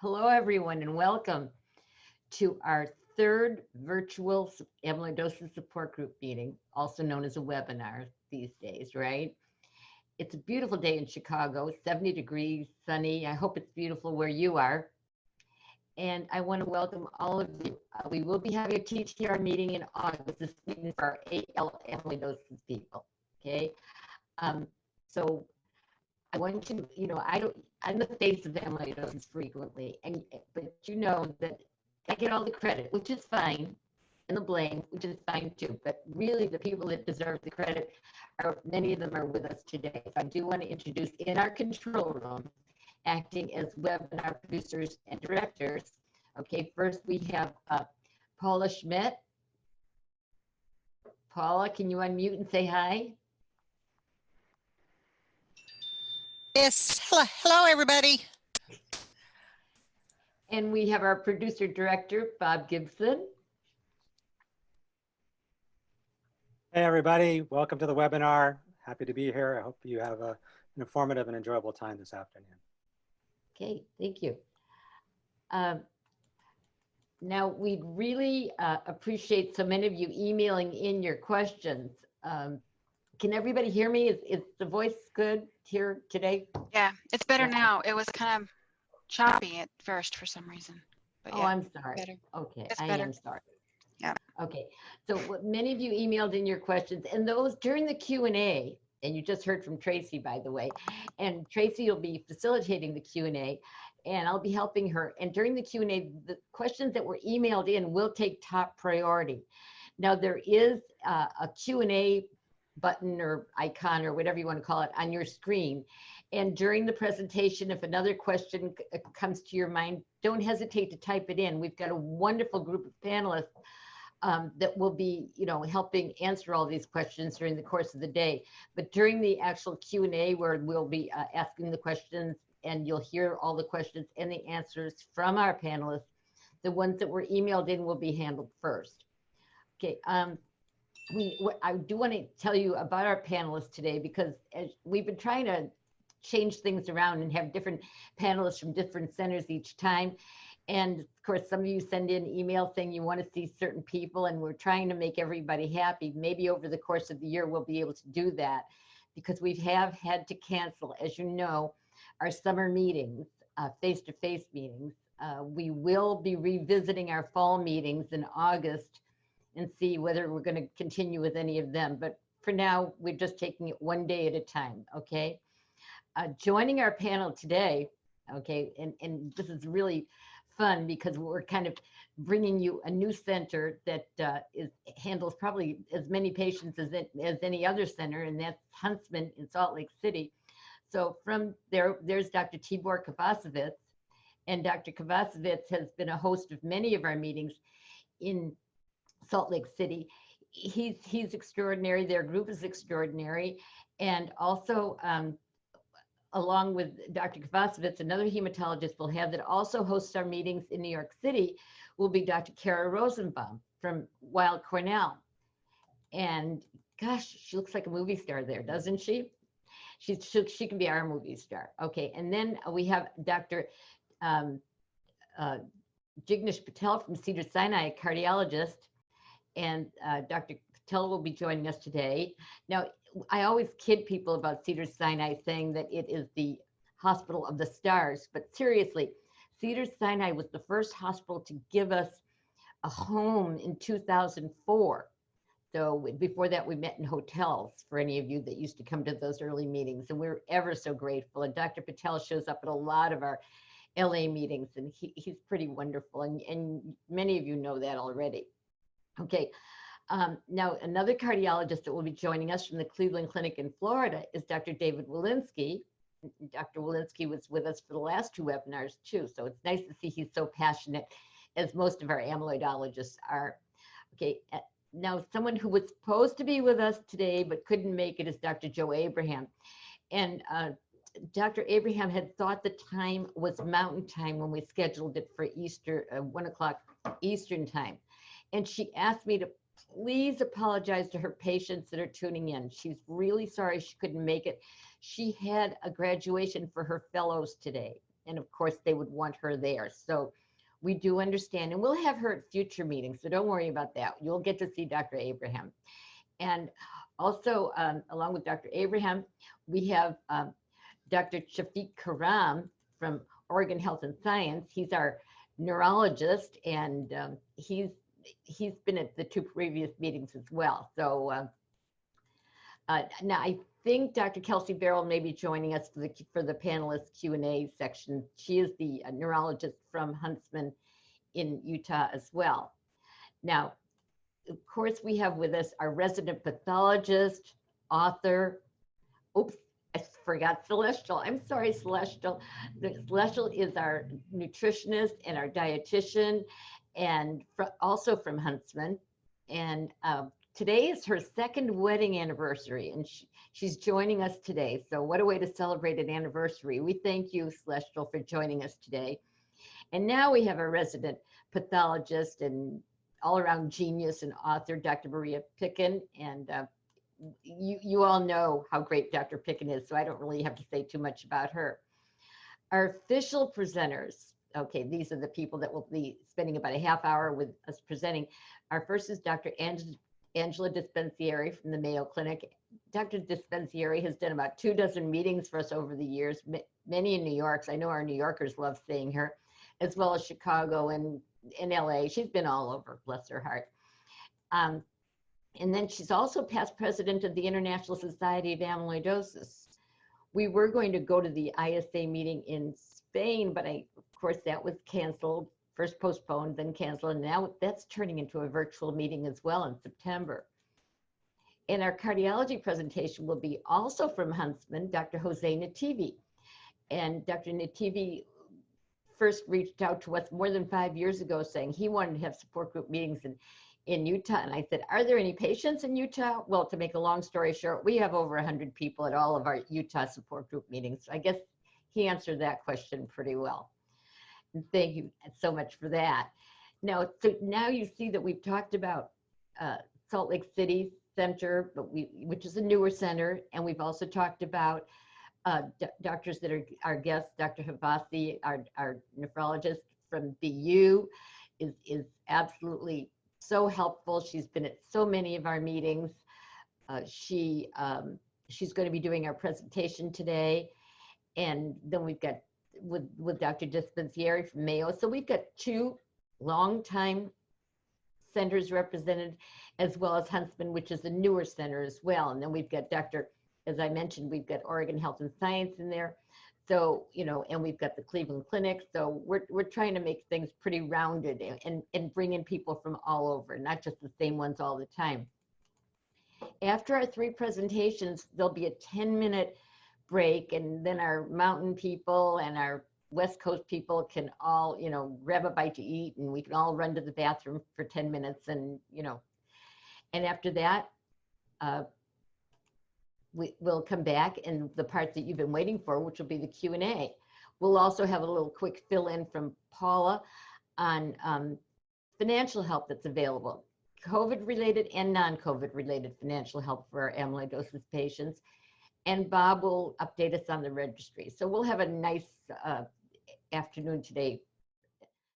Hello, everyone, and welcome to our third virtual amyloidosis support group meeting, also known as a webinar these days, right? It's a beautiful day in Chicago, 70 degrees, sunny. I hope it's beautiful where you are. And I want to welcome all of you. We will be having a TTR meeting in August. This meeting for our AL amyloidosis people, okay? So I want you, I'm the face of amyloidosis frequently, but you know that I get all the credit, which is fine, and the blame, which is fine too. But really, the people that deserve the credit many of them are with us today. So I do want to introduce in our control room, acting as webinar producers and directors. Okay, first we have Paula Schmidt. Paula, can you unmute and say hi? Yes, hello everybody. And we have our producer director, Bob Gibson. Hey everybody, welcome to the webinar. Happy to be here. I hope you have an informative and enjoyable time this afternoon. Okay, thank you. Now, we'd really appreciate so many of you emailing in your questions. Can everybody hear me? Is the voice good here today? Yeah, it's better now. It was kind of choppy at first for some reason. But oh, yeah, I'm sorry. better. Okay, It's I better. am sorry. Yeah. Okay, so what many of you emailed in your questions, and those during the Q&A, and you just heard from Tracy, by the way, and Tracy will be facilitating the Q&A, and I'll be helping her. And during the Q&A, the questions that were emailed in will take top priority. Now, there is a Q&A button or icon or whatever you want to call it on your screen. And during the presentation, if another question comes to your mind, don't hesitate to type it in. We've got a wonderful group of panelists that will be, helping answer all these questions during the course of the day. But during the actual Q&A, where we'll be asking the questions and you'll hear all the questions and the answers from our panelists, the ones that were emailed in will be handled first. Okay. I do want to tell you about our panelists today, because as we've been trying to change things around and have different panelists from different centers each time. And of course, some of you send in emails saying you want to see certain people, and we're trying to make everybody happy. Maybe over the course of the year, we'll be able to do that, because we have had to cancel, as you know, our summer meetings, face-to-face meetings. We will be revisiting our fall meetings in August and see whether we're going to continue with any of them. But for now, we're just taking it one day at a time, okay? Joining our panel today, okay, and this is really fun because we're kind of bringing you a new center that handles probably as many patients as any other center, and that's Huntsman in Salt Lake City. So from there's Dr. Tibor Kovacevic, and Dr. Kovacevic has been a host of many of our meetings in Salt Lake City. He's extraordinary. Their group is extraordinary. And also, along with Dr. Kovacevic, another hematologist we'll have that also hosts our meetings in New York City will be Dr. Kara Rosenbaum from Weill Cornell. And gosh, she looks like a movie star there, doesn't she? She can be our movie star. Okay, and then we have Dr. Jignesh Patel from Cedars-Sinai, a cardiologist. And Dr. Patel will be joining us today. Now, I always kid people about Cedars-Sinai saying that it is the hospital of the stars, but seriously, Cedars-Sinai was the first hospital to give us a home in 2004. So before that, we met in hotels, for any of you that used to come to those early meetings, and we're ever so grateful. And Dr. Patel shows up at a lot of our LA meetings, and he's pretty wonderful, and many of you know that already. Okay, now another cardiologist that will be joining us from the Cleveland Clinic in Florida is Dr. David Walensky. Dr. Walensky was with us for the last two webinars too, so it's nice to see he's so passionate, as most of our amyloidologists are. Okay, now someone who was supposed to be with us today but couldn't make it is Dr. Joe Abraham. And Dr. Abraham had thought the time was Mountain Time when we scheduled it for Easter, 1 o'clock Eastern Time. And she asked me to please apologize to her patients that are tuning in. She's really sorry she couldn't make it. She had a graduation for her fellows today. and of course they would want her there. So we do understand, and we'll have her at future meetings, so don't worry about that. You'll get to see Dr. Abraham. And also, along with Dr. Abraham, we have Dr. Shafiq Karam from Oregon Health and Science. He's our neurologist, and he's been at the 2 previous meetings as well. So now I think Dr. Kelsey Barrel may be joining us for the panelist Q&A section. She is the neurologist from Huntsman in Utah as well. Now, of course, we have with us our resident pathologist, author. Oops, I forgot Celestial. I'm sorry, Celestial. Celestial is our nutritionist and our dietitian, and also from Huntsman. And today is her 2nd wedding anniversary, and she's joining us today. So what a way to celebrate an anniversary. We thank you, Celestial, for joining us today. And now we have a resident pathologist and all-around genius and author, Dr. Muriel Finkel. And you all know how great Dr. Finkel is, so I don't really have to say too much about her. Our official presenters, okay, these are the people that will be spending about a half hour with us presenting. Our first is Dr. Angela Dispensieri from the Mayo Clinic. Dr. Dispensieri has done about 24 meetings for us over the years, many in New York. So I know our New Yorkers love seeing her, as well as Chicago and in LA. She's been all over, bless her heart. And then she's also past president of the International Society of Amyloidosis. We were going to go to the ISA meeting in Spain, but of course that was canceled, first postponed, then canceled, and now that's turning into a virtual meeting as well in September. And our cardiology presentation will be also from Huntsman, Dr. Jose Nativi. And Dr. Nativi first reached out to us more than 5 years ago saying he wanted to have support group meetings in Utah. And I said, are there any patients in Utah? Well, to make a long story short, we have over 100 people at all of our Utah support group meetings. So I guess he answered that question pretty well. And thank you so much for that. Now, so now you see that we've talked about Salt Lake City Center, which is a newer center. And we've also talked about doctors that are our guests. Dr. Havasi, our nephrologist from BU, is absolutely so helpful. She's been at so many of our meetings. She's going to be doing our presentation today. And then we've got with Dr. Dispensieri from Mayo. So we've got 2 longtime centers represented, as well as Huntsman, which is a newer center as well. And then we've got as I mentioned, we've got Oregon Health and Science in there. So, and we've got the Cleveland Clinic. So we're trying to make things pretty rounded and bring in people from all over, not just the same ones all the time. After our 3 presentations, there'll be a 10-minute break, and then our mountain people and our West Coast people can all, grab a bite to eat, and we can all run to the bathroom for 10 minutes. And, and after that, we'll come back, and the part that you've been waiting for, which will be the Q&A. We'll also have a little quick fill-in from Paula on financial help that's available, COVID-related and non-COVID-related financial help for our amyloidosis patients. And Bob will update us on the registry. So we'll have a nice afternoon today